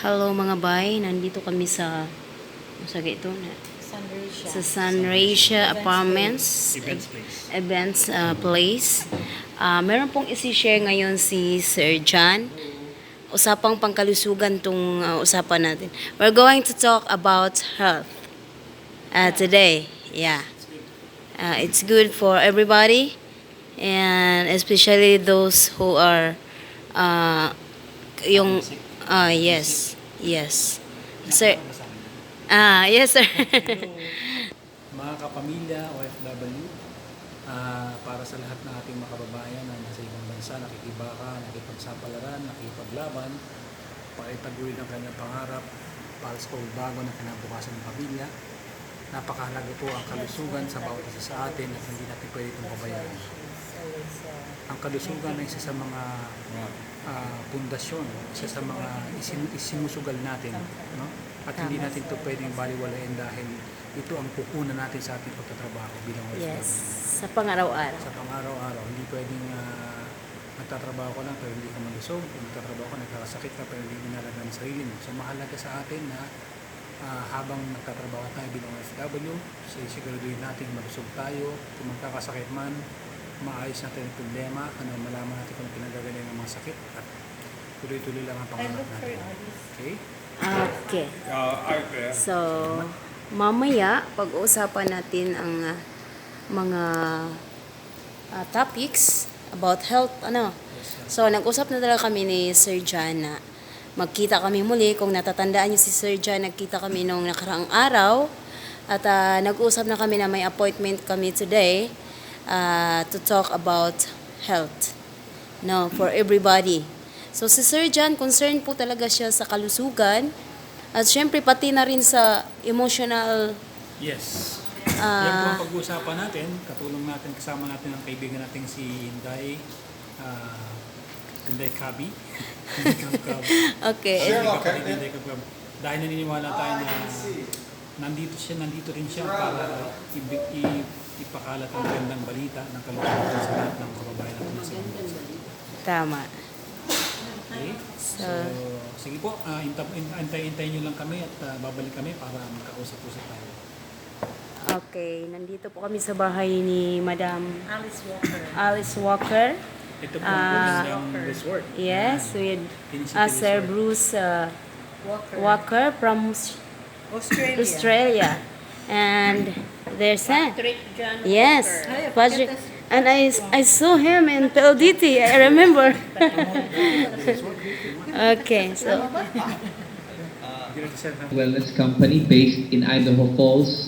Hello mga bay, nandito kami sa ito na sa Sunraysia Apartments Events Place. Meron pong isi-share ngayon si Sir John. Usapang pangkalusugan tong usapan natin. We're going to talk about health today. Yeah. It's good for everybody and especially those who are yes. Sir. Yes, sir. Mga kapamilya, OFW, para sa lahat ng ating mga kababayan na nasa ibang bansa, nakikibaka, nakipagsapalaran, nakipaglaban, pakitaguyod ng kanyang pangarap, para sa pagbabago ng kinabukasan ng pamilya. Napakahalaga po ang kalusugan sa bawat isa sa atin at hindi natin pwede itong pabayaan. Ang kalusugan ay isa sa mga pundasyon, isa sa mga isinusugal natin, no? At hindi natin ito pwedeng baliwalain dahil ito ang pukunan natin sa ating pagtatrabaho bilang OFW. Yes, sa pang-araw-araw. Sa pang-araw-araw, hindi pwedeng nagtatrabaho ka lang pero hindi ka malusog, kung nagtatrabaho ka, nagkakasakit ka pero hindi inalagaan ang sarili mo. So mahalaga sa atin na habang nagtatrabaho tayo bilang OFW, siguraduhin natin malusog tayo, kung magkakasakit man, maayos natin ang problema, malaman natin kung pinagagaling ng mga sakit at tuloy-tuloy lang ang pangarap natin. Okay? Okay. So, mamaya pag-uusapan natin ang mga topics about health, So, nag-usap na talaga kami ni Sir John na magkita kami muli. Kung natatandaan niyo si Sir John, nagkita kami nung nakaraang araw at nag-usap na kami na may appointment kami today to talk about health, for everybody. So si Sir John, concerned po talaga siya sa kalusugan at syempre pati na rin sa emotional. Yes. Yan po ang pag-uusapan natin. Katulong natin, kasama natin ang kaibigan natin si Inday Kabi. Okay. Dahil naniniwala tayo na nandito rin siya para ipakalat ang magandang balita ng kalusugan sa lahat ng kababayan natin sa bansa. Tama. Okay? So, sige po, antayin nyo lang kami at babalik kami para magkausap-usap tayo. Okay, nandito po kami sa bahay ni Madam Alice Walker. Ito po ang resort. Yes, with Sir Bruce Walker from Australia. And there's Patrick John yes, Walker. Patrick. And I saw him in PLDT, I remember. Okay, so Wellness company based in Idaho Falls,